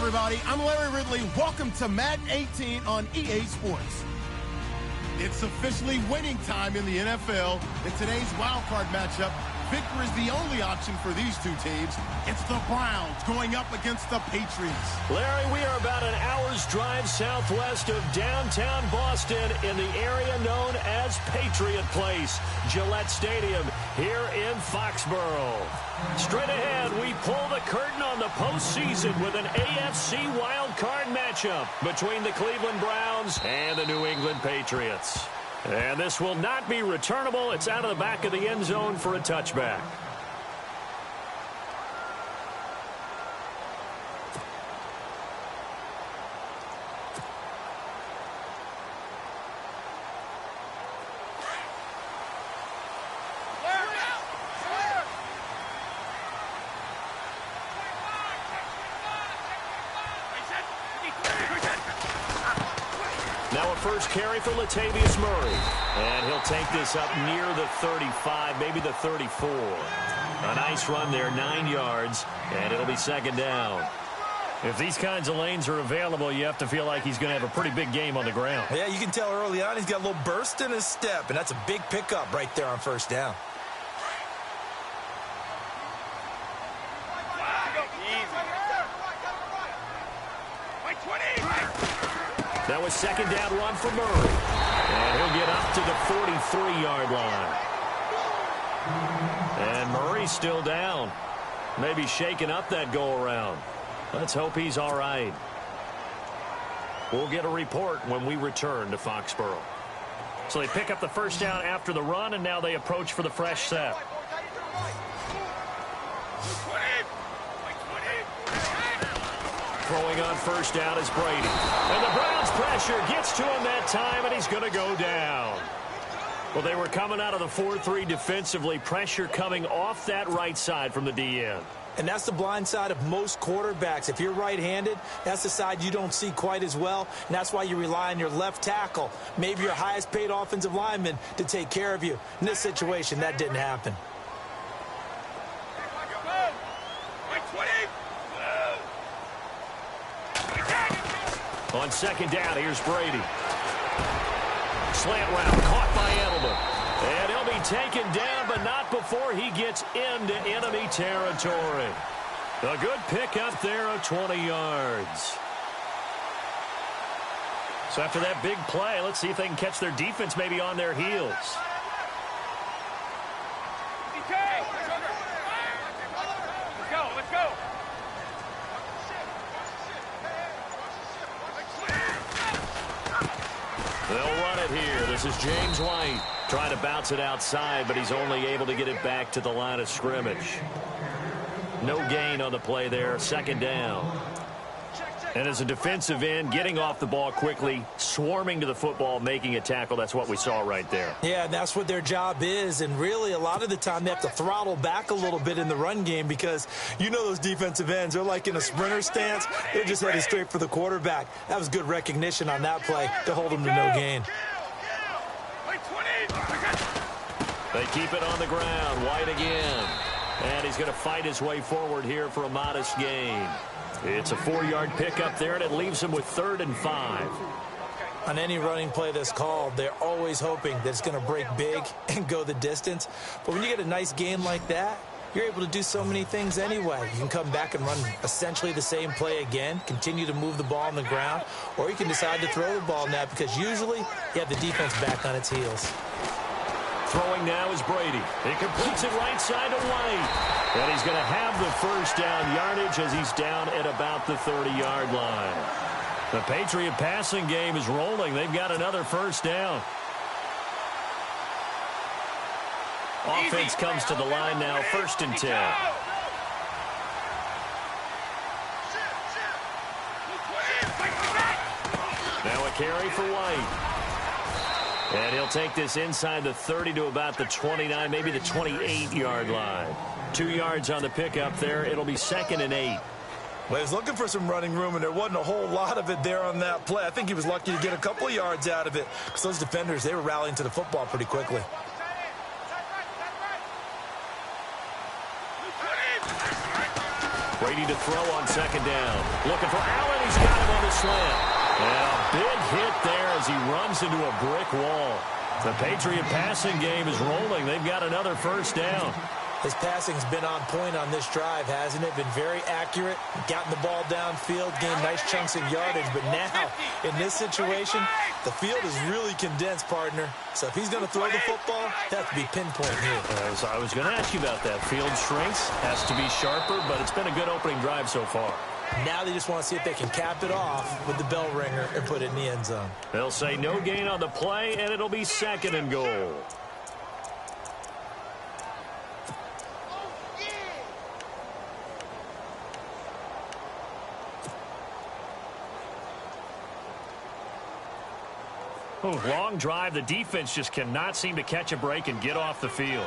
everybody. I'm Larry Ridley. Welcome to Madden 18 on EA Sports. It's officially winning time in the NFL. In today's wildcard matchup, victory is the only option for these two teams. It's the Browns going up against the Patriots. Larry, we are about an hour's drive southwest of downtown Boston in the area known as Patriot Place, Gillette Stadium, here in Foxborough. Straight ahead, we pull the curtain on the postseason with an AFC wildcard matchup between the Cleveland Browns and the New England Patriots. And this will not be returnable. It's out of the back of the end zone for a touchback. Now a first carry for Latavius Murray. And he'll take this up near the 35, maybe the 34. A nice run there, 9 yards, and it'll be second down. If these kinds of lanes are available, you have to feel like he's going to have a pretty big game on the ground. Yeah, you can tell early on he's got a little burst in his step, and that's a big pickup right there on first down. That was second down run for Murray. And he'll get up to the 43-yard line. And Murray's still down. Maybe shaking up that go-around. Let's hope he's all right. We'll get a report when we return to Foxborough. So they pick up the first down after the run, and now they approach for the fresh set. Throwing on first down is Brady. And the Browns pressure gets to him that time, and he's going to go down. Well, they were coming out of the 4-3 defensively. Pressure coming off that right side from the DN. And that's the blind side of most quarterbacks. If you're right-handed, that's the side you don't see quite as well, and that's why you rely on your left tackle, maybe your highest-paid offensive lineman, to take care of you. In this situation, that didn't happen. On second down, here's Brady. Slant route, caught by Edelman. And he'll be taken down, but not before he gets into enemy territory. A good pickup there of 20 yards. So after that big play, let's see if they can catch their defense maybe on their heels. They'll run it here. This is James White trying to bounce it outside, but he's only able to get it back to the line of scrimmage. No gain on the play there. Second down. And as a defensive end, getting off the ball quickly, swarming to the football, making a tackle, that's what we saw right there. Yeah, that's what their job is, and really a lot of the time they have to throttle back a little bit in the run game because you know those defensive ends, they're like in a sprinter stance. They're just headed straight for the quarterback. That was good recognition on that play to hold them to no gain. They keep it on the ground. White again. And he's going to fight his way forward here for a modest gain. It's a 4-yard pickup there, and it leaves him with 3rd and 5. On any running play that's called, they're always hoping that it's going to break big and go the distance. But when you get a nice gain like that, you're able to do so many things anyway. You can come back and run essentially the same play again, continue to move the ball on the ground, or you can decide to throw the ball now because usually you have the defense back on its heels. Throwing now is Brady. He completes it right side to White. And he's going to have the first down yardage as he's down at about the 30-yard line. The Patriot passing game is rolling. They've got another first down. Offense comes to the line now, 1st and 10. Now a carry for White. And he'll take this inside the 30 to about the 29, maybe the 28-yard line. 2 yards on the pickup there. It'll be 2nd and 8. Well, he was looking for some running room, and there wasn't a whole lot of it there on that play. I think he was lucky to get a couple of yards out of it because those defenders, they were rallying to the football pretty quickly. Brady to throw on second down. Looking for Allen. He's got him on the slant. And a big hit there as he runs into a brick wall. The Patriot passing game is rolling. They've got another first down. His passing's been on point on this drive, hasn't it? Been very accurate, gotten the ball downfield, gained nice chunks of yardage. But now, in this situation, the field is really condensed, partner. So if he's going to throw the football, it has to be pinpoint here. As I was going to ask you about that. Field shrinks, has to be sharper, but it's been a good opening drive so far. Now they just want to see if they can cap it off with the bell ringer and put it in the end zone. They'll say no gain on the play, and it'll be 2nd and goal. Oh, long drive. The defense just cannot seem to catch a break and get off the field.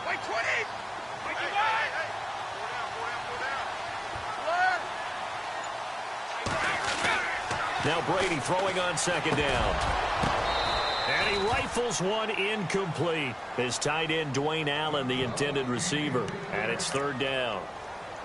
Wait, 20! Now Brady throwing on second down. And he rifles one incomplete. His tight end, Dwayne Allen, the intended receiver. And it's 3rd down.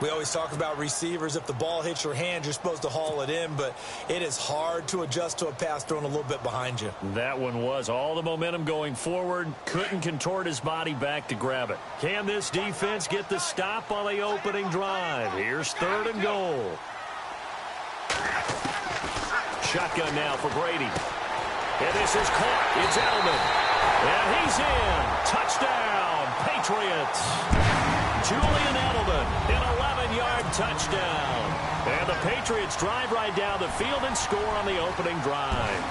We always talk about receivers. If the ball hits your hand, you're supposed to haul it in, but it is hard to adjust to a pass thrown a little bit behind you. That one was all the momentum going forward. Couldn't contort his body back to grab it. Can this defense get the stop on the opening drive? Here's 3rd and goal. Shotgun now for Brady. And this is caught. It's Edelman. And he's in. Touchdown, Patriots. Julian Edelman, an 11-yard touchdown. And the Patriots drive right down the field and score on the opening drive.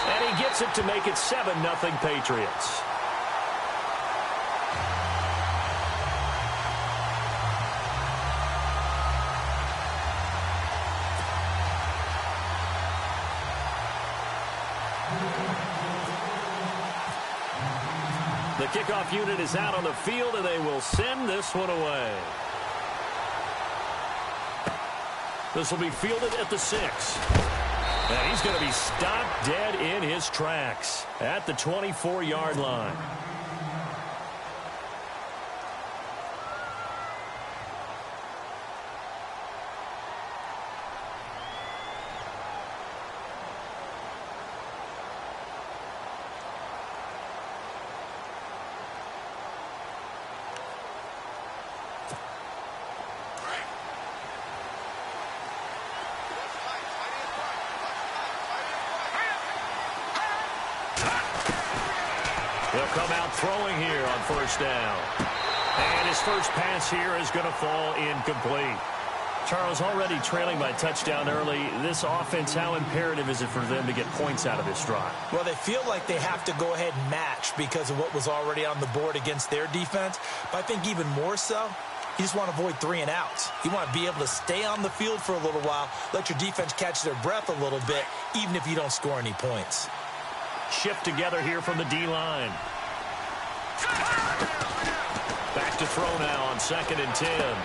And he gets it to make it 7-0 Patriots. The kickoff unit is out on the field, and they will send this one away. This will be fielded at the 6. And he's going to be stopped dead in his tracks at the 24-yard line. He'll come out throwing here on 1st down. And his first pass here is going to fall incomplete. Charles, already trailing by touchdown early. This offense, how imperative is it for them to get points out of this drive? Well, they feel like they have to go ahead and match because of what was already on the board against their defense. But I think even more so, you just want to avoid 3 and outs. You want to be able to stay on the field for a little while, let your defense catch their breath a little bit, even if you don't score any points. Shift together here from the D-line. Back to throw now on 2nd and 10.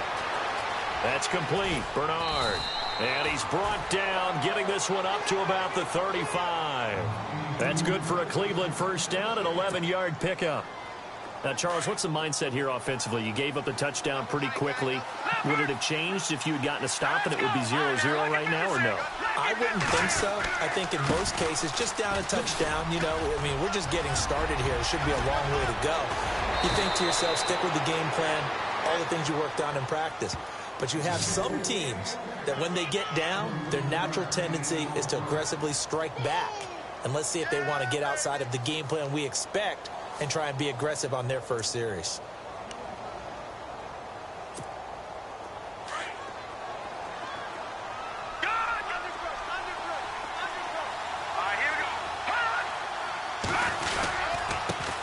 That's complete. Bernard. And he's brought down, getting this one up to about the 35. That's good for a Cleveland first down, an 11-yard pickup. Now, Charles, what's the mindset here offensively? You gave up the touchdown pretty quickly. Would it have changed if you had gotten a stop and it would be 0-0 right now, or no? I wouldn't think so. I think in most cases, just down a touchdown, you know, I mean, we're just getting started here. It should be a long way to go. You think to yourself, stick with the game plan, all the things you worked on in practice. But you have some teams that when they get down, their natural tendency is to aggressively strike back. And let's see if they want to get outside of the game plan we expect and try and be aggressive on their first series.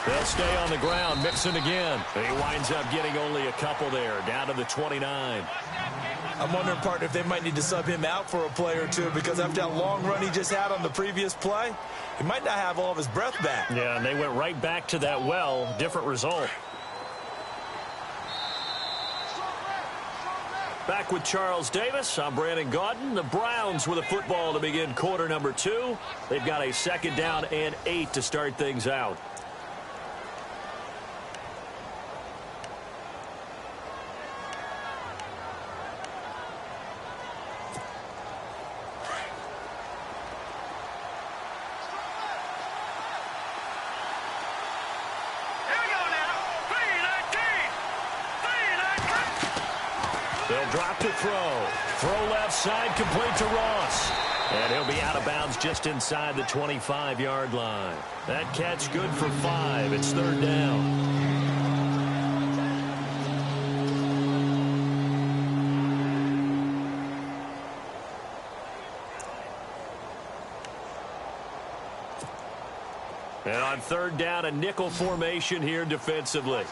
They'll stay on the ground, Mixon again. He winds up getting only a couple there, down to the 29. I'm wondering, partner, if they might need to sub him out for a play or two, because after that long run he just had on the previous play, he might not have all of his breath back. Yeah, and they went right back to that well. Different result. Back with Charles Davis, I'm Brandon Gaudin. The Browns with a football to begin quarter number 2. They've got a 2nd down and 8 to start things out. They'll drop to throw. Throw left side, complete to Ross. And he'll be out of bounds just inside the 25-yard line. That catch good for 5. It's 3rd down. And on 3rd down, a nickel formation here defensively.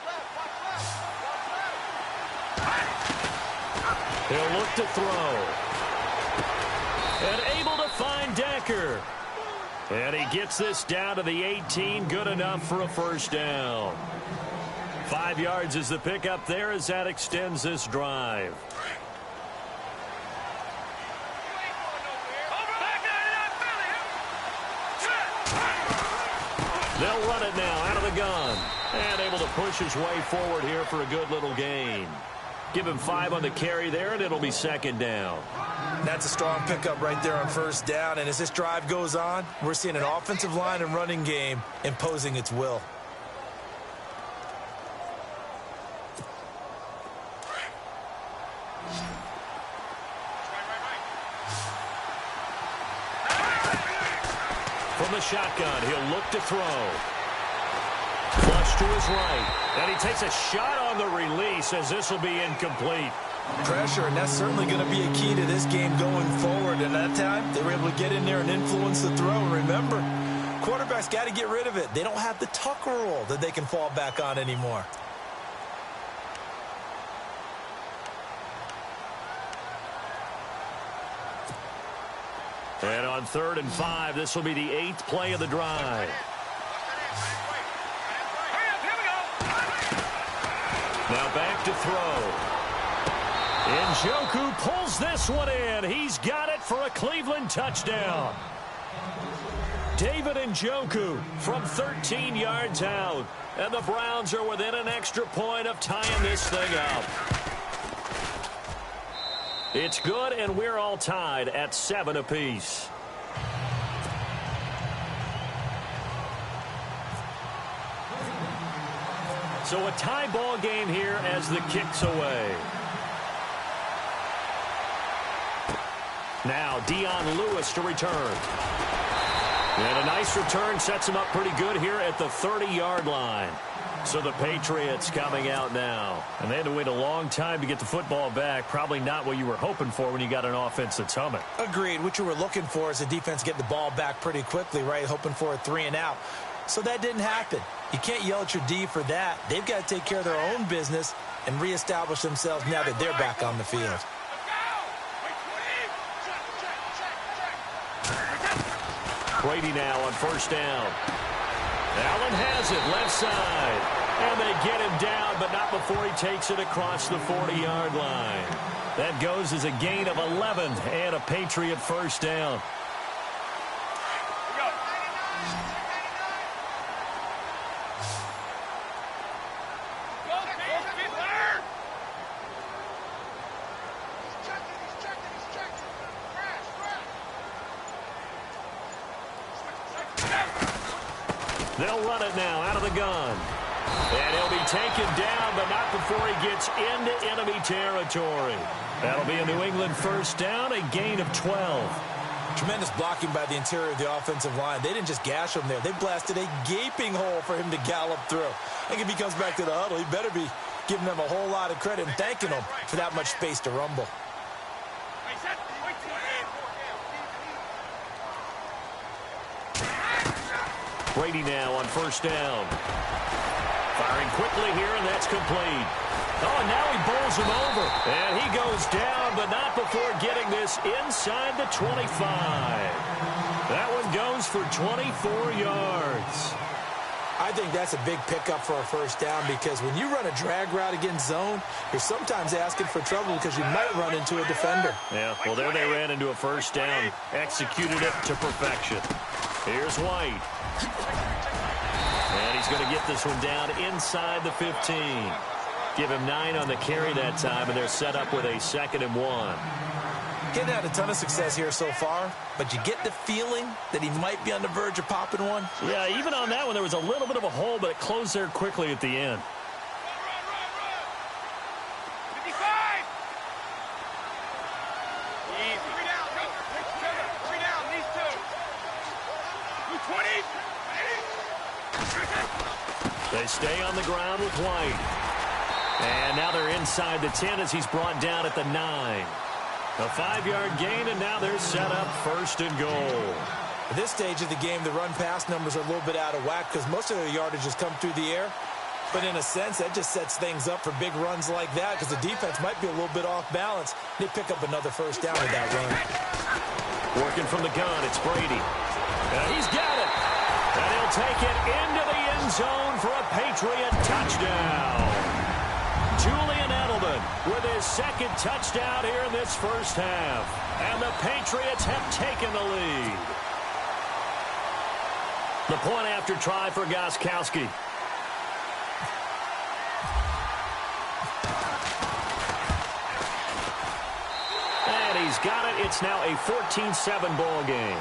He'll look to throw. And able to find Decker. And he gets this down to the 18. Good enough for a 1st down. 5 yards is the pickup there as that extends this drive. They'll run it now out of the gun. And able to push his way forward here for a good little gain. Give him 5 on the carry there, and it'll be 2nd down. That's a strong pickup right there on 1st down. And as this drive goes on, we're seeing an offensive line and running game imposing its will. From the shotgun, he'll look to throw. Flush to his right. And he takes a shot on the release as this will be incomplete. Pressure, and that's certainly going to be a key to this game going forward. And that time, they were able to get in there and influence the throw. And remember, quarterbacks got to get rid of it. They don't have the Tucker rule that they can fall back on anymore. And on 3rd and 5, this will be the 8th play of the drive. Now back to throw. Njoku pulls this one in. He's got it for a Cleveland touchdown. David Njoku from 13 yards out. And the Browns are within an extra point of tying this thing up. It's good, and we're all tied at 7 apiece. So a tie ball game here as the kick's away. Now Dion Lewis to return. And a nice return sets him up pretty good here at the 30-yard line. So the Patriots coming out now. And they had to wait a long time to get the football back. Probably not what you were hoping for when you got an offense that's humming. Agreed. What you were looking for is the defense get the ball back pretty quickly, right? Hoping for a 3 and out. So that didn't happen. You can't yell at your D for that. They've got to take care of their own business and reestablish themselves now that they're back on the field. Brady now on 1st down. Allen has it left side. And they get him down, but not before he takes it across the 40-yard line. That goes as a gain of 11 and a Patriot 1st down. They'll run it now out of the gun. And he'll be taken down, but not before he gets into enemy territory. That'll be a New England 1st down, a gain of 12. Tremendous blocking by the interior of the offensive line. They didn't just gash him there. They blasted a gaping hole for him to gallop through. I think if he comes back to the huddle, he better be giving them a whole lot of credit and thanking them for that much space to rumble. Brady now on 1st down. Firing quickly here, and that's complete. Oh, and now he bowls him over. And he goes down, but not before getting this inside the 25. That one goes for 24 yards. I think that's a big pickup for a first down because when you run a drag route against zone, you're sometimes asking for trouble because you might run into a defender. Yeah, well, there they ran into a first down, executed it to perfection. Here's White. And he's going to get this one down inside the 15. Give him 9 on the carry that time, and they're set up with a 2nd and 1. Getting had a ton of success here so far, but you get the feeling that he might be on the verge of popping one. Yeah, even on that one, there was a little bit of a hole, but it closed there quickly at the end. 55! Easy. 3 down, go. 3 down, these 2. 20. They stay on the ground with White. And now they're inside the 10 as he's brought down at the 9. A 5-yard gain, and now they're set up 1st and goal. At this stage of the game, the run-pass numbers are a little bit out of whack because most of their yardage has come through the air. But in a sense, that just sets things up for big runs like that because the defense might be a little bit off balance. They pick up another first down with that run. Working from the gun, it's Brady. He's got it. And he'll take it into the end zone for a Patriot touchdown. Julian Edelman with his 2nd touchdown here in this first half. And the Patriots have taken the lead. The point after try for Gostkowski. And he's got it. It's now a 14-7 ball game.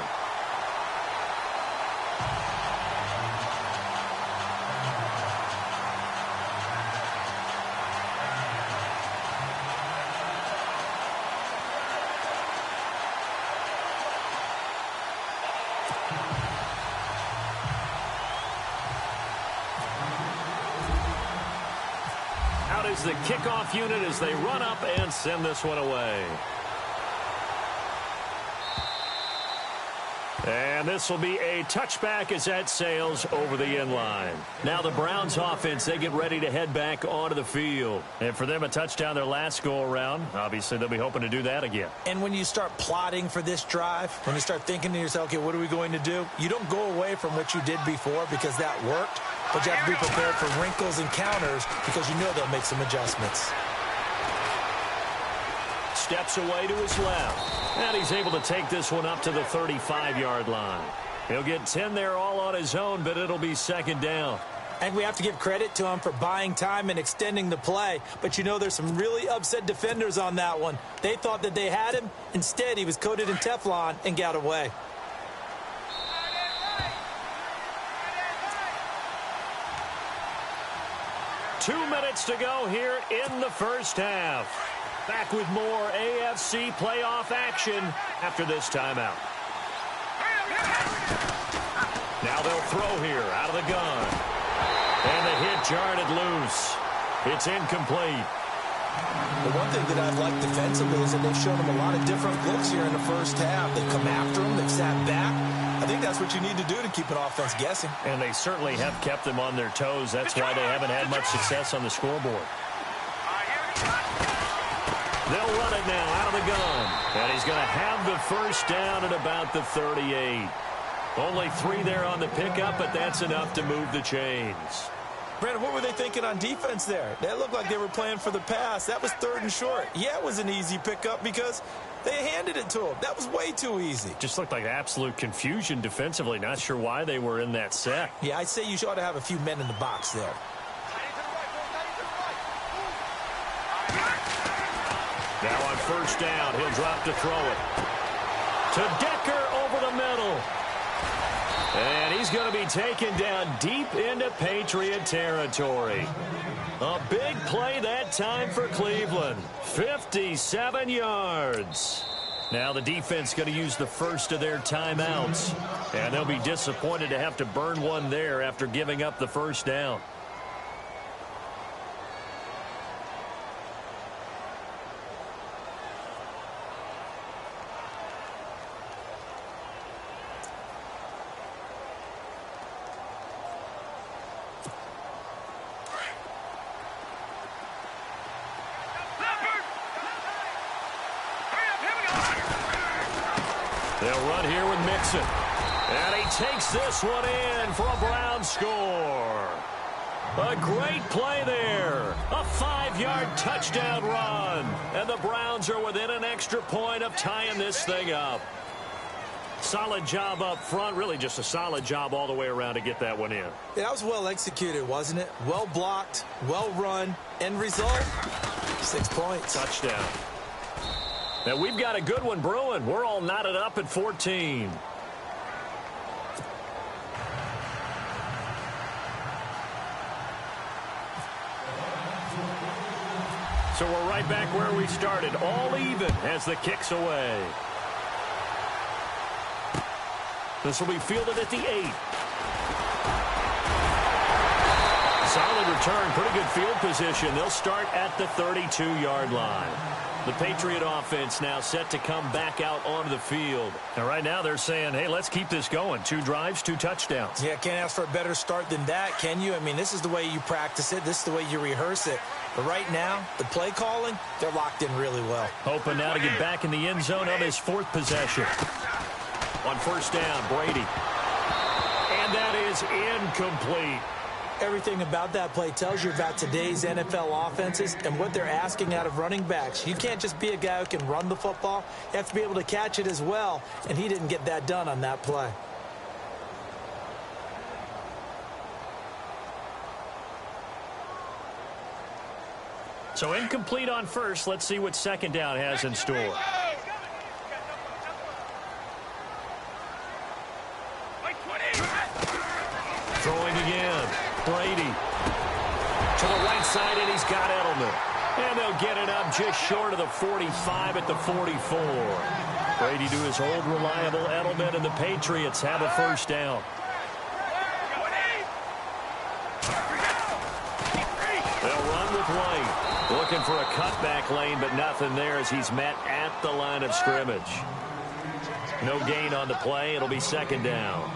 Is the kickoff unit as they run up and send this one away. And this will be a touchback as that sails over the end line. Now the Browns offense, they get ready to head back onto the field. And for them, a touchdown their last go-around. Obviously, they'll be hoping to do that again. And when you start plotting for this drive, when you start thinking to yourself, okay, what are we going to do? You don't go away from what you did before because that worked. But you have to be prepared for wrinkles and counters because you know they'll make some adjustments. Steps away to his left. And he's able to take this one up to the 35-yard line. He'll get 10 there all on his own, but it'll be 2nd down. And we have to give credit to him for buying time and extending the play. But you know there's some really upset defenders on that one. They thought that they had him. Instead, he was coated in Teflon and got away. Two minutes to go here in the first half. Back with more AFC playoff action after this timeout. Now they'll throw here out of the gun. And the hit jarred it loose. It's incomplete. The one thing that I've liked defensively is that they've shown him a lot of different looks here in the first half. They've come after him. They've sat back. I think that's what you need to do to keep an offense guessing. And they certainly have kept them on their toes. That's why they haven't had much success on the scoreboard. They'll run it now out of the gun. And he's going to have the first down at about the 38. Only 3 there on the pickup, but that's enough to move the chains. Brandon, what were they thinking on defense there? That looked like they were playing for the pass. That was 3rd and short. Yeah, it was an easy pickup because they handed it to him. That was way too easy. Just looked like absolute confusion defensively. Not sure why they were in that set. Yeah, I'd say you ought to have a few men in the box there. Now on first down, he'll drop to throw it. To Decker over the middle. And he's going to be taken down deep into Patriot territory. A big play that time for Cleveland. 57 yards. Now the defense going to use the first of their timeouts. And they'll be disappointed to have to burn one there after giving up the first down. They'll run here with Mixon. And he takes this one in for a Brown score. A great play there. A 5-yard touchdown run. And the Browns are within an extra point of tying this thing up. Solid job up front. Really just a solid job all the way around to get that one in. Yeah, that was well executed, wasn't it? Well blocked, well run. End result, 6 points. Touchdown. Now we've got a good one brewing. We're all knotted up at 14. So we're right back where we started, all even as the kick's away. This will be fielded at the 8. Solid return, pretty good field position. They'll start at the 32-yard line. The Patriot offense now set to come back out onto the field. And right now they're saying, hey, let's keep this going. 2 drives, 2 touchdowns. Yeah, can't ask for a better start than that, can you? I mean, this is the way you practice it. This is the way you rehearse it. But right now, the play calling, they're locked in really well. Hoping now to get back in the end zone on his 4th possession. On first down, Brady. And that is incomplete. Everything about that play tells you about today's NFL offenses and what they're asking out of running backs. You can't just be a guy who can run the football. You have to be able to catch it as well, and he didn't get that done on that play. So incomplete on first. Let's see what second down has in store. Throwing again. Brady to the right side, and he's got Edelman. And they'll get it up just short of the 45 at the 44. Brady to his old reliable Edelman, and the Patriots have a first down. They'll run with White. Looking for a cutback lane, but nothing there as he's met at the line of scrimmage. No gain on the play. It'll be second down.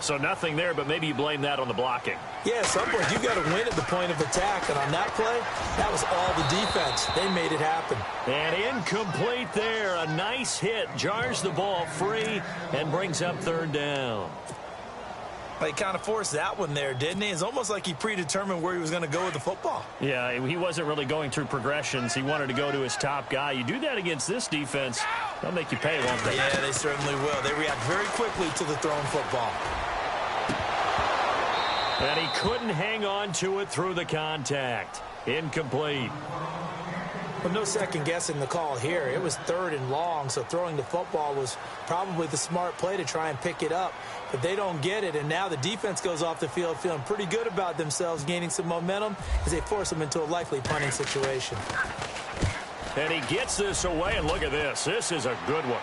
So nothing there, but maybe you blame that on the blocking. Yeah, at some point, you've got to win at the point of attack. And on that play, that was all the defense. They made it happen. And incomplete there. A nice hit. Jars the ball free and brings up third down. He kind of forced that one there, didn't he? It's almost like he predetermined where he was going to go with the football. Yeah, he wasn't really going through progressions. He wanted to go to his top guy. You do that against this defense, they'll make you pay, won't they? Yeah, they certainly will. They react very quickly to the thrown football. And he couldn't hang on to it through the contact. Incomplete. But no second guessing the call here. It was 3rd and long, so throwing the football was probably the smart play to try and pick it up. But they don't get it, and now the defense goes off the field feeling pretty good about themselves, gaining some momentum as they force them into a likely punting situation. And he gets this away, and look at this. This is a good one.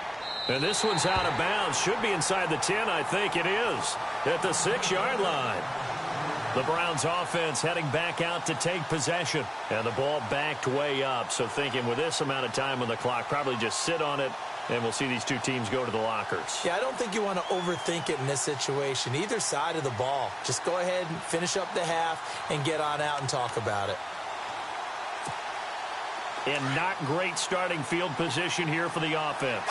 And this one's out of bounds. Should be inside the 10, I think it is. At the 6-yard line. The Browns offense heading back out to take possession. And the ball backed way up. So thinking with this amount of time on the clock, probably just sit on it, and we'll see these two teams go to the lockers. Yeah, I don't think you want to overthink it in this situation. Either side of the ball. Just go ahead and finish up the half and get on out and talk about it. And not great starting field position here for the offense.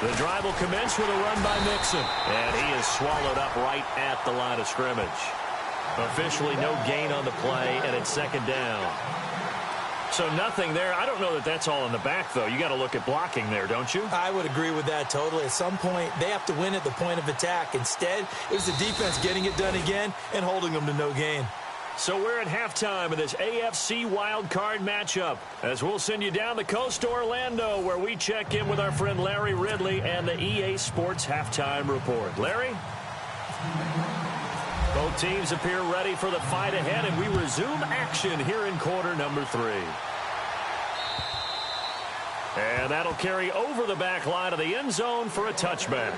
The drive will commence with a run by Mixon. And he is swallowed up right at the line of scrimmage. Officially no gain on the play, and it's second down. So nothing there. I don't know that that's all in the back, though. You got to look at blocking there, don't you? I would agree with that totally. At some point, they have to win at the point of attack. Instead, it was the defense getting it done again and holding them to no gain. So we're at halftime of this AFC wildcard matchup, as we'll send you down the coast to Orlando, where we check in with our friend Larry Ridley and the EA Sports Halftime Report. Larry? Both teams appear ready for the fight ahead, and we resume action here in quarter number 3. And that'll carry over the back line of the end zone for a touchback.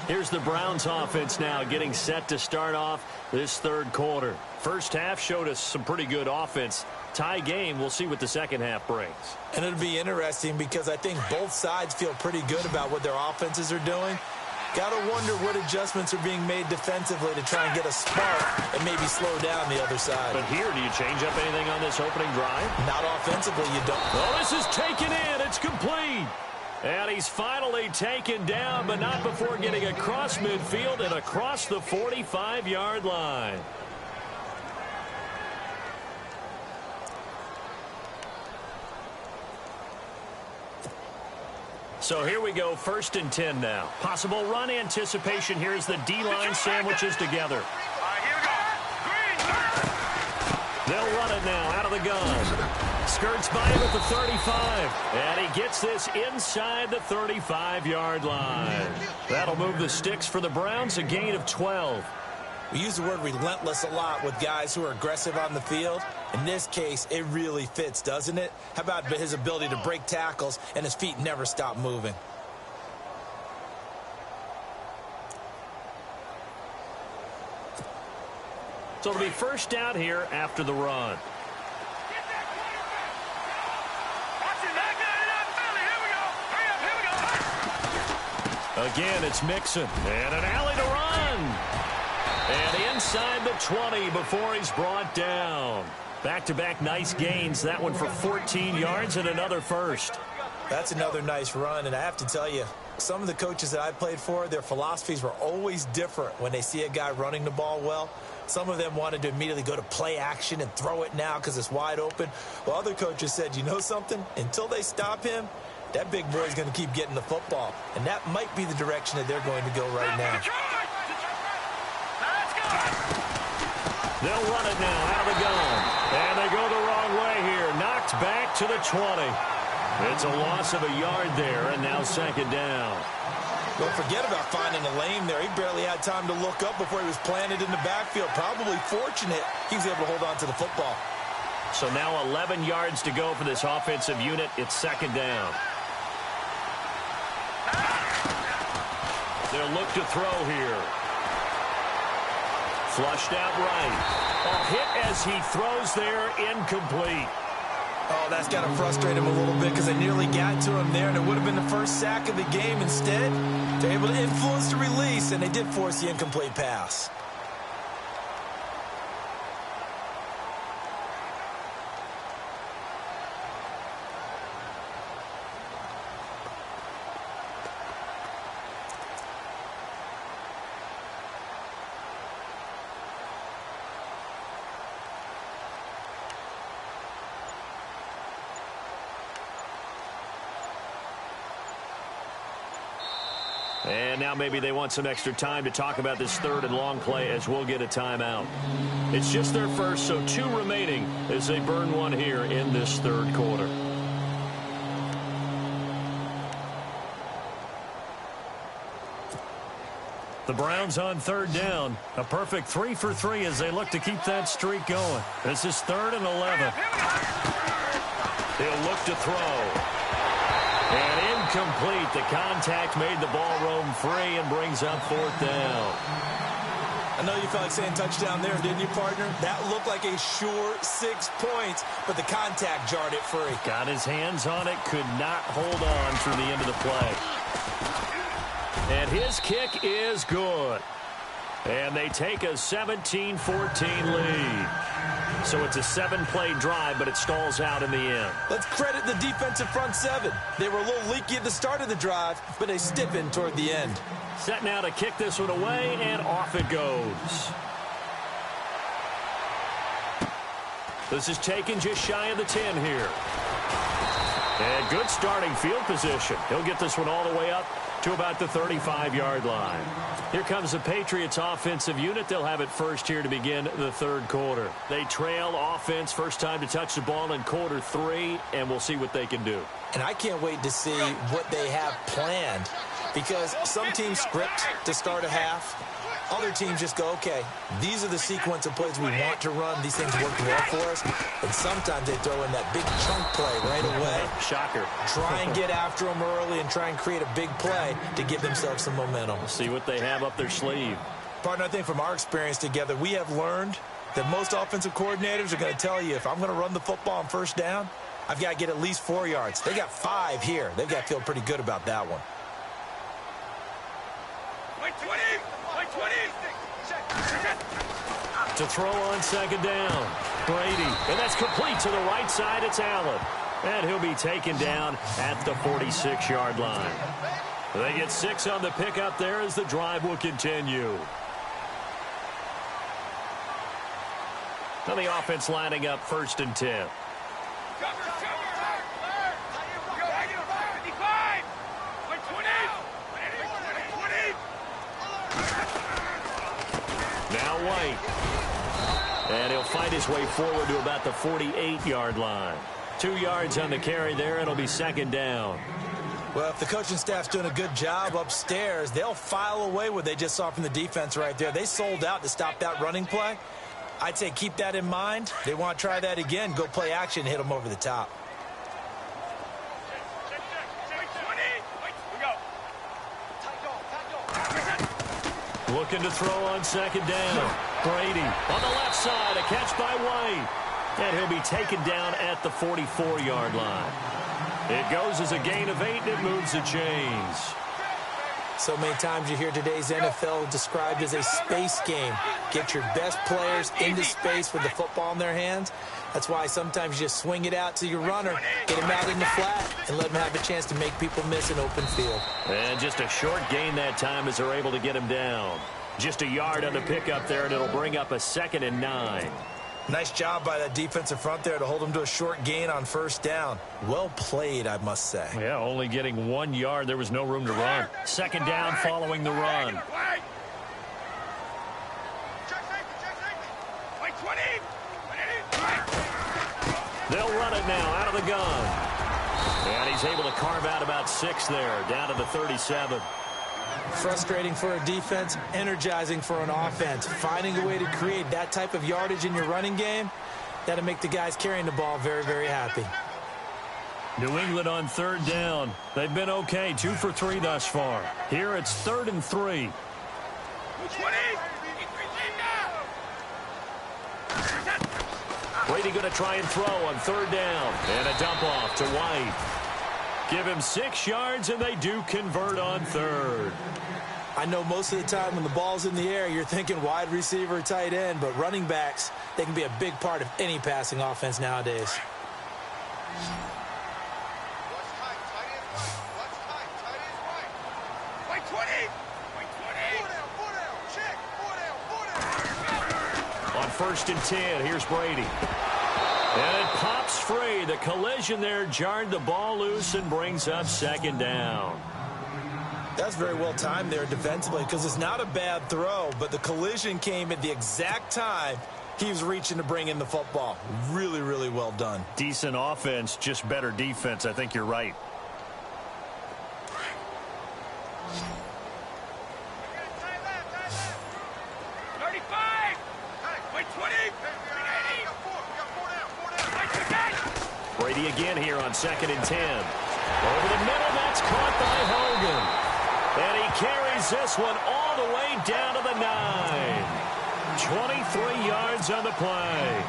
Here's the Browns offense now getting set to start off this third quarter. First half showed us some pretty good offense. Tie game, we'll see what the second half brings. And it'll be interesting because I think both sides feel pretty good about what their offenses are doing. Got to wonder what adjustments are being made defensively to try and get a spark and maybe slow down the other side. But here, do you change up anything on this opening drive? Not offensively, you don't. Well, this is taken in. It's complete. And he's finally taken down, but not before getting across midfield and across the 45-yard line. So here we go, 1st and 10 now. Possible run anticipation here as the D-line sandwiches together. They'll run it now out of the gun. Skirts by him at the 35. And he gets this inside the 35-yard line. That'll move the sticks for the Browns, a gain of 12. We use the word relentless a lot with guys who are aggressive on the field. In this case, it really fits, doesn't it? How about his ability to break tackles and his feet never stop moving? So it'll be first down here after the run. Again, it's Mixon. And an alley to run. And inside the 20 before he's brought down. Back-to-back nice gains. That one for 14 yards and another first. That's another nice run, and I have to tell you, some of the coaches that I played for, their philosophies were always different when they see a guy running the ball well. Some of them wanted to immediately go to play action and throw it now because it's wide open. Well, other coaches said, you know something? Until they stop him, that big boy's going to keep getting the football. And that might be the direction that they're going to go right now. They'll run it now out of the gun. And they go the wrong way here. Knocked back to the 20. It's a loss of a yard there, and now 2nd down. Don't forget about finding a lane there. He barely had time to look up before he was planted in the backfield. Probably fortunate he was able to hold on to the football. So now 11 yards to go for this offensive unit. It's 2nd down. They'll look to throw here. Flushed out right. A hit as he throws there, incomplete. Oh, that's got to frustrate him a little bit because they nearly got to him there, and it would have been the first sack of the game. Instead, they're able to influence the release, and they did force the incomplete pass. And now maybe they want some extra time to talk about this 3rd and long play as we'll get a timeout. It's just their first, so 2 remaining as they burn one here in this 3rd quarter. The Browns on 3rd down. A perfect 3 for 3 as they look to keep that streak going. This is 3rd and 11. He'll look to throw. And incomplete. The contact made the ball roam free and brings up 4th down. I know you felt like saying touchdown there, didn't you, partner? That looked like a sure 6 points, but the contact jarred it free. Got his hands on it, could not hold on through the end of the play. And his kick is good. And they take a 17-14 lead. So it's a 7-play drive, but it stalls out in the end. Let's credit the defensive front 7. They were a little leaky at the start of the drive, but they stiffened toward the end. Set now to kick this one away, and off it goes. This is taken just shy of the 10 here. And good starting field position. He'll get this one all the way up to about the 35-yard line. Here comes the Patriots offensive unit. They'll have it first here to begin the 3rd quarter. They trail offense, first time to touch the ball in quarter 3, and we'll see what they can do. And I can't wait to see what they have planned, because some teams script to start a half. Other teams just go, okay, these are the sequence of plays we want to run. These things work well for us. And sometimes they throw in that big chunk play right away. Shocker. Try and get after them early and try and create a big play to give themselves some momentum. See what they have up their sleeve. Partner, I think from our experience together, we have learned that most offensive coordinators are going to tell you, if I'm going to run the football on 1st down, I've got to get at least 4 yards. They got 5 here. They've got to feel pretty good about that one. To throw on 2nd down. Brady. And that's complete to the right side. It's Allen. And he'll be taken down at the 46-yard line. They get 6 on the pickup there as the drive will continue. Now the offense lining up 1st and 10. Now White. And he'll fight his way forward to about the 48-yard line. 2 yards on the carry there. It'll be 2nd down. Well, if the coaching staff's doing a good job upstairs, they'll file away what they just saw from the defense right there. They sold out to stop that running play. I'd say keep that in mind. They want to try that again. Go play action, hit them over the top. Looking to throw on 2nd down. Brady on the left side. A catch by White. And he'll be taken down at the 44-yard line. It goes as a gain of 8, and it moves the chains. So many times you hear today's NFL described as a space game. Get your best players into space with the football in their hands. That's why sometimes you just swing it out to your runner, get him out in the flat, and let him have a chance to make people miss an open field. And just a short gain that time as they're able to get him down. Just a yard on the pickup there, and it'll bring up a 2nd and 9. Nice job by that defensive front there to hold him to a short gain on 1st down. Well played, I must say. Yeah, only getting 1 yard. There was no room to run. 2nd down following the run. They'll run it now out of the gun. And he's able to carve out about 6 there, down to the 37. Frustrating for a defense, energizing for an offense. Finding a way to create that type of yardage in your running game, that'll make the guys carrying the ball very, very happy. New England on 3rd down. They've been okay, 2 for 3 thus far. Here it's 3rd and 3. Brady going to try and throw on 3rd down. And a dump off to White. Give him 6 yards, and they do convert on 3rd. I know most of the time when the ball's in the air, you're thinking wide receiver, tight end, but running backs, they can be a big part of any passing offense nowadays. On 1st and 10, here's Brady. And it pops free. The collision there jarred the ball loose and brings up 2nd down. That's very well timed there defensively because it's not a bad throw, but the collision came at the exact time he was reaching to bring in the football. Really, really well done. Decent offense, just better defense. I think you're right. Brady again here on 2nd and 10. Over the middle, that's caught by Hogan. And he carries this one all the way down to the 9. 23 yards on the play.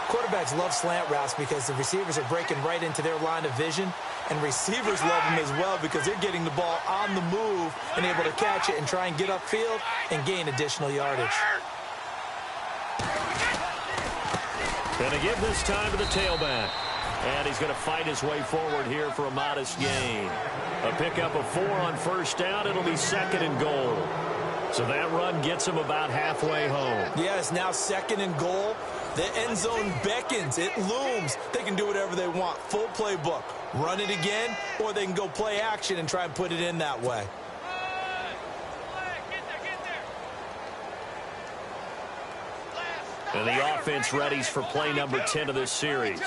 Quarterbacks love slant routes because the receivers are breaking right into their line of vision, and receivers love them as well because they're getting the ball on the move and able to catch it and try and get upfield and gain additional yardage. Going to give this time to the tailback. And he's going to fight his way forward here for a modest gain. A pickup of 4 on 1st down. It'll be 2nd and goal. So that run gets him about halfway home. Yeah, it's now 2nd and goal. The end zone beckons. It looms. They can do whatever they want. Full playbook. Run it again, or they can go play action and try and put it in that way. And the offense readies for play number 10 of this series.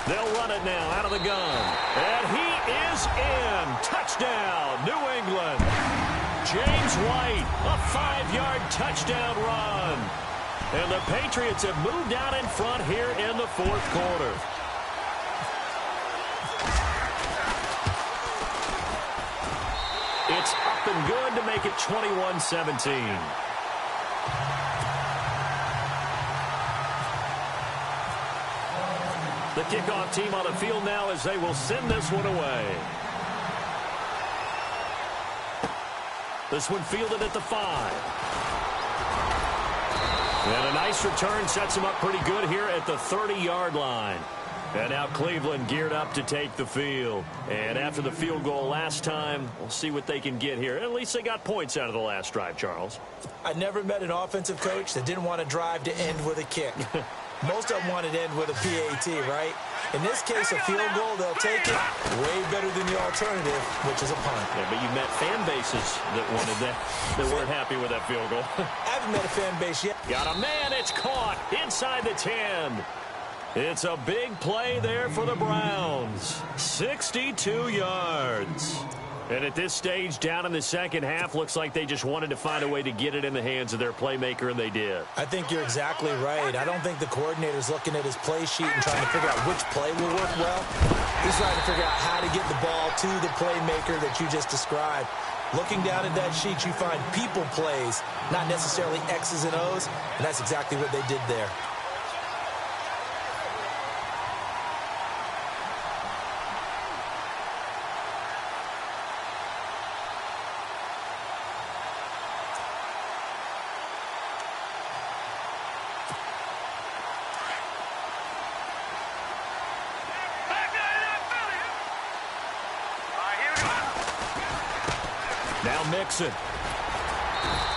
They'll run it now out of the gun. And he is in. Touchdown, New England. James White, a 5-yard touchdown run. And the Patriots have moved out in front here in the 4th quarter. It's up and good to make it 21-17. The kickoff team on the field now as they will send this one away. This one fielded at the 5. And a nice return sets him up pretty good here at the 30-yard line. And now Cleveland geared up to take the field. And after the field goal last time, we'll see what they can get here. At least they got points out of the last drive, Charles. I never met an offensive coach that didn't want to drive to end with a kick. Most of them wanted to end with a PAT, right? In this case, a field goal, they'll take it way better than the alternative, which is a punt. Yeah, but you met fan bases that wanted that, that weren't happy with that field goal. I haven't met a fan base yet. Got a man, it's caught inside the 10. It's a big play there for the Browns. 62 yards. And at this stage, down in the second half, looks like they just wanted to find a way to get it in the hands of their playmaker, and they did. I think you're exactly right. I don't think the coordinator's looking at his play sheet and trying to figure out which play will work well. He's trying to figure out how to get the ball to the playmaker that you just described. Looking down at that sheet, you find people plays, not necessarily X's and O's, and that's exactly what they did there. Now Mixon.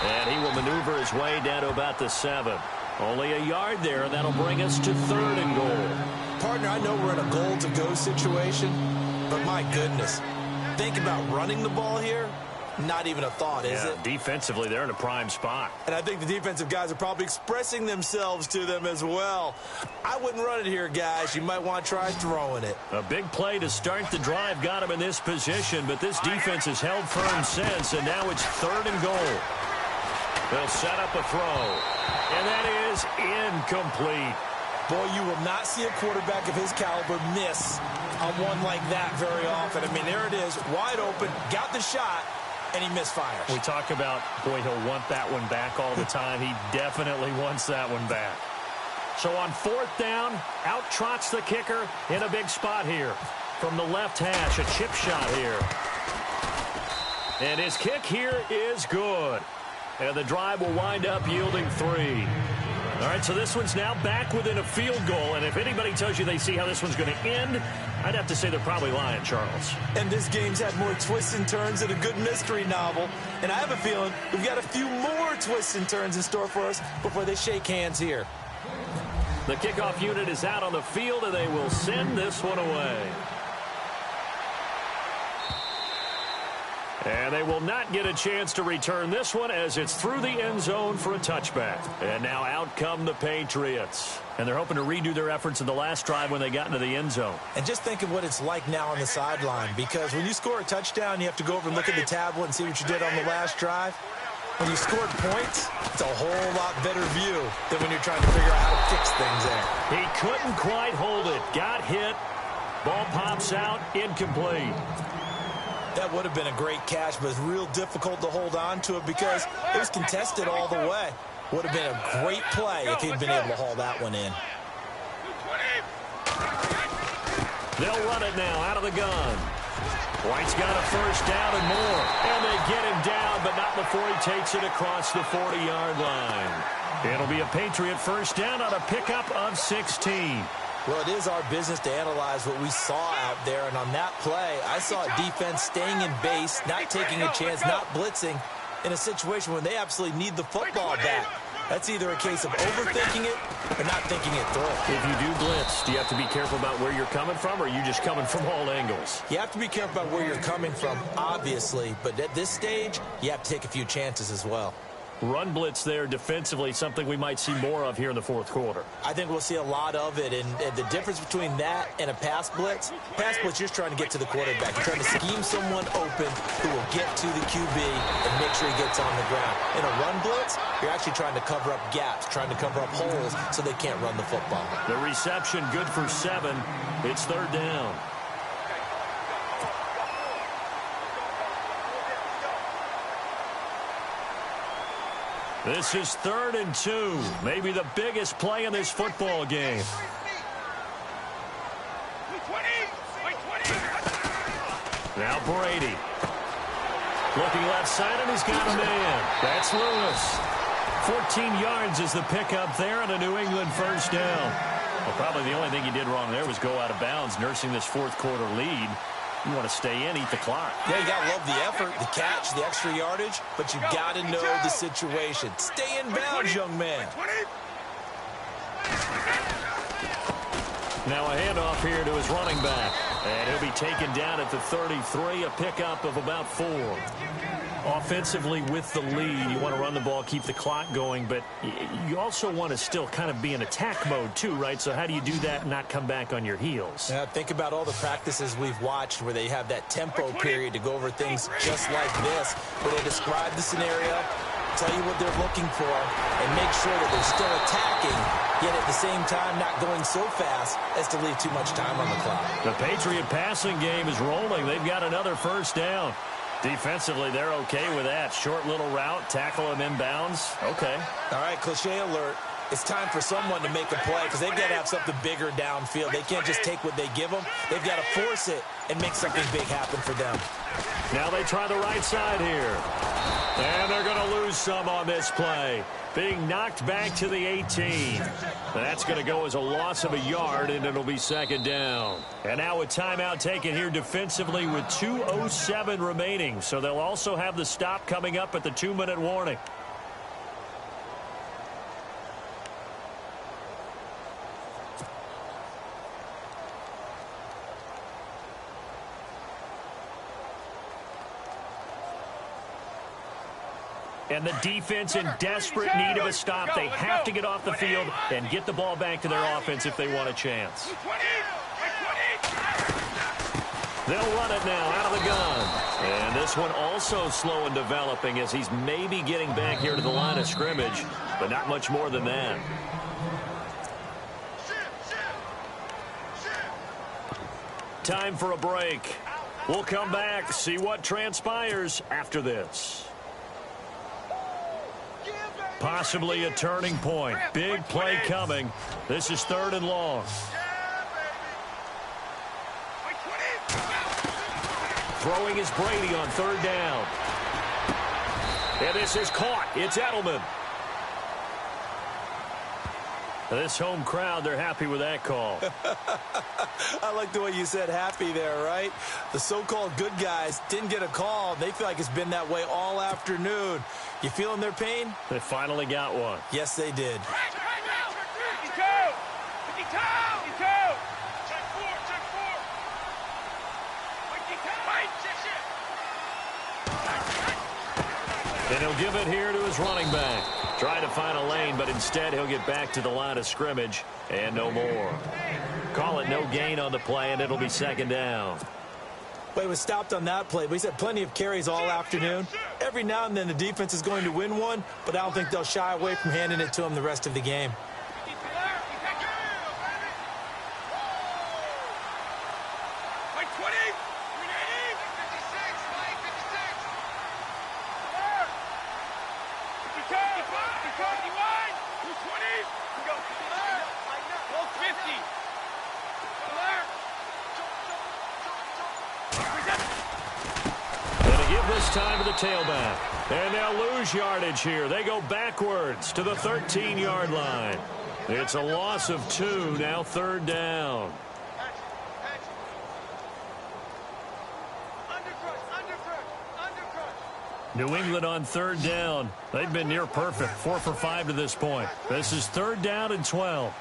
And he will maneuver his way down to about the 7. Only a yard there, and that'll bring us to 3rd and goal. Partner, I know we're in a goal-to-go situation, but my goodness, think about running the ball here. Not even a thought, is it? Defensively, they're in a prime spot. And I think the defensive guys are probably expressing themselves to them as well. I wouldn't run it here, guys. You might want to try throwing it. A big play to start the drive got him in this position, but this defense has held firm since, and now it's 3rd and goal. They'll set up a throw, and that is incomplete. Boy, you will not see a quarterback of his caliber miss on one like that very often. I mean, there it is, wide open, got the shot, and he misfires. We talk about, boy, he'll want that one back all the time. He definitely wants that one back. So on 4th down, out trots the kicker in a big spot here. From the left hash, a chip shot here. And his kick here is good. And the drive will wind up yielding 3. All right, so this one's now back within a field goal. And if anybody tells you they see how this one's going to end, I'd have to say they're probably lying, Charles. And this game's had more twists and turns than a good mystery novel. And I have a feeling we've got a few more twists and turns in store for us before they shake hands here. The kickoff unit is out on the field, and they will send this one away. And they will not get a chance to return this one as it's through the end zone for a touchback. And now out come the Patriots. And they're hoping to redo their efforts in the last drive when they got into the end zone. And just think of what it's like now on the sideline, because when you score a touchdown, you have to go over and look at the tablet and see what you did on the last drive. When you scored points, it's a whole lot better view than when you're trying to figure out how to fix things there. He couldn't quite hold it. Got hit. Ball pops out. Incomplete. That would have been a great catch, but it's real difficult to hold on to it because it was contested all the way. Would have been a great play if he'd been able to haul that one in. They'll run it now out of the gun. White's got a first down and more. And they get him down, but not before he takes it across the 40-yard line. It'll be a Patriot first down on a pickup of 16. Well, it is our business to analyze what we saw out there, and on that play, I saw a defense staying in base, not taking a chance, not blitzing, in a situation when they absolutely need the football back. That's either a case of overthinking it or not thinking it through. If you do blitz, do you have to be careful about where you're coming from, or are you just coming from all angles? You have to be careful about where you're coming from, obviously, but at this stage, you have to take a few chances as well. Run blitz there defensively, something we might see more of here in the 4th quarter. I think we'll see a lot of it, and the difference between that and a pass blitz, you're just trying to get to the quarterback. You're trying to scheme someone open who will get to the QB and make sure he gets on the ground. In a run blitz, you're actually trying to cover up gaps, trying to cover up holes so they can't run the football. The reception good for 7. It's 3rd down. This is 3rd and 2. Maybe the biggest play in this football game. Now Brady. Looking left side, and he's got a man. That's Lewis. 14 yards is the pickup there on a New England first down. Well, probably the only thing he did wrong there was go out of bounds, nursing this fourth-quarter lead. You want to stay in, eat the clock. Yeah, you got to love the effort, the catch, the extra yardage, but you got to know the situation. Stay in bounds, young man. Now a handoff here to his running back. And he'll be taken down at the 33, a pickup of about 4. Offensively with the lead, you want to run the ball, keep the clock going, but you also want to still kind of be in attack mode too, right? So how do you do that and not come back on your heels? Yeah, think about all the practices we've watched where they have that tempo period to go over things just like this, where they describe the scenario, tell you what they're looking for, and make sure that they're still attacking, yet at the same time not going so fast as to leave too much time on the clock. The Patriot passing game is rolling. They've got another first down. Defensively, they're okay with that. Short little route, tackle him inbounds. Okay. All right, cliche alert. It's time for someone to make a play because they've got to have something bigger downfield. They can't just take what they give them. They've got to force it and make something big happen for them. Now they try the right side here. And they're going to lose some on this play. Being knocked back to the 18. That's going to go as a loss of a yard, and it'll be second down. And now a timeout taken here defensively with 2:07 remaining. So they'll also have the stop coming up at the 2-minute warning. And the defense in desperate need of a stop. They have to get off the field and get the ball back to their offense if they want a chance. They'll run it now out of the gun. And this one also slow in developing as he's maybe getting back here to the line of scrimmage, but not much more than that. Time for a break. We'll come back, see what transpires after this. Possibly a turning point. Big play coming. This is 3rd and long. Throwing is Brady on 3rd down. And this is caught. It's Edelman. This home crowd, they're happy with that call. I like the way you said happy there, right? The so-called good guys didn't get a call. They feel like it's been that way all afternoon. You feeling their pain? They finally got one. Yes, they did. And he'll give it here to his running back. Trying to find a lane, but instead he'll get back to the line of scrimmage and no more. Call it no gain on the play, and it'll be second down. Well, he was stopped on that play, but he's had plenty of carries all afternoon. Every now and then the defense is going to win one, but I don't think they'll shy away from handing it to him the rest of the game. Time to the tailback. And they'll lose yardage here. They go backwards to the 13-yard line. It's a loss of 2, now 3rd down. New England on 3rd down. They've been near perfect, 4 for 5 to this point. This is 3rd down and 12.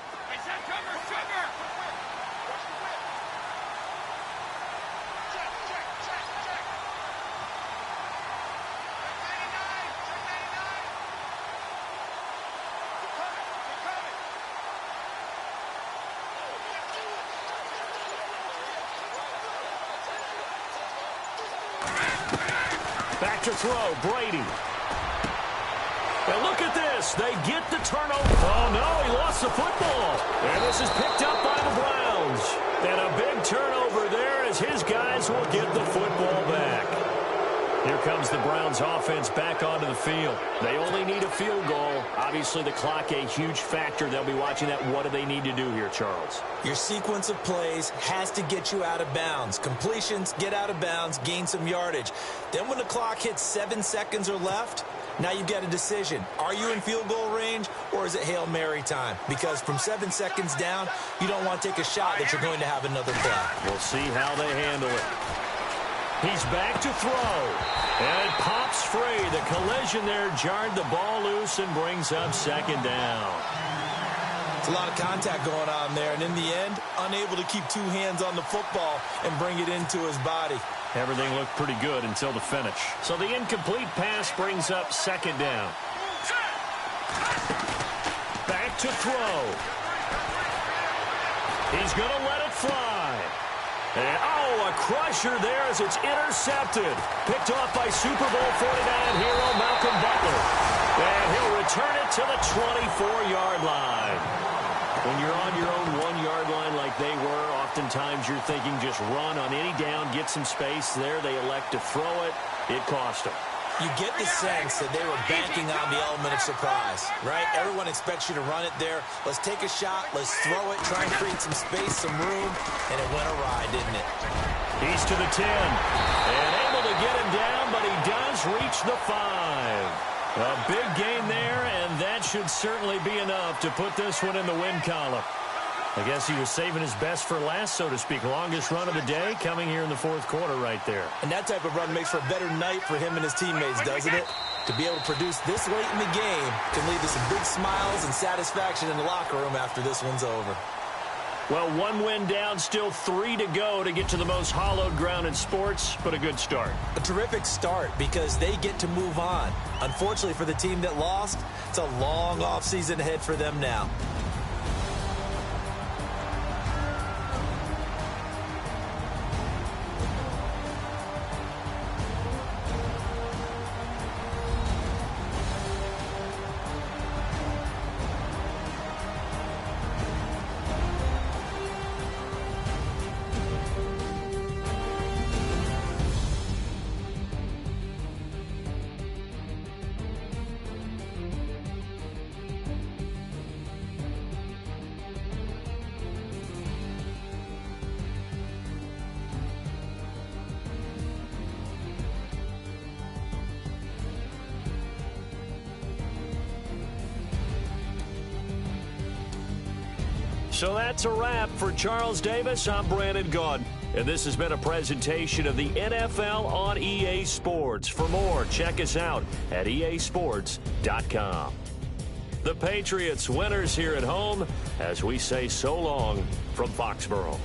Back to throw, Brady. And look at this. They get the turnover. Oh, no, he lost the football. And this is picked up by the Browns. And a big turnover there as his guys will get the football back. Here comes the Browns offense back onto the field. They only need a field goal. Obviously, the clock a huge factor. They'll be watching that. What do they need to do here, Charles? Your sequence of plays has to get you out of bounds. Completions, get out of bounds, gain some yardage. Then when the clock hits 7 seconds or left, Now you've got a decision. Are you in field goal range, or is it Hail Mary time? Because from 7 seconds down, you don't want to take a shot that you're going to have another play. We'll see how they handle it. He's back to throw. And it pops free. The collision there jarred the ball loose and brings up second down. It's a lot of contact going on there, and in the end, unable to keep two hands on the football and bring it into his body. Everything looked pretty good until the finish. So the incomplete pass brings up second down. Back to throw. He's going to let it fly. And, a crusher there as it's intercepted. Picked off by Super Bowl 49 hero Malcolm Butler. And he'll return it to the 24-yard line. When you're on your own 1-yard line like they were, oftentimes you're thinking just run on any down, get some space. There they elect to throw it. It cost them. You get the sense that they were banking on the element of surprise, right? Everyone expects you to run it there. Let's take a shot. Let's throw it. Try and create some space, some room. And it went awry, didn't it? He's to the 10. And able to get him down, but he does reach the 5. A big gain there, and that should certainly be enough to put this one in the win column. I guess he was saving his best for last, so to speak. Longest run of the day coming here in the fourth quarter right there. And that type of run makes for a better night for him and his teammates, doesn't it? To be able to produce this late in the game can lead to some big smiles and satisfaction in the locker room after this one's over. Well, 1 win down, still 3 to go to get to the most hallowed ground in sports, but a good start. A terrific start because they get to move on. Unfortunately for the team that lost, it's a long offseason ahead for them now. So that's a wrap for Charles Davis. I'm Brandon Gaudin. And this has been a presentation of the NFL on EA Sports. For more, check us out at easports.com. The Patriots winners here at home as we say so long from Foxborough.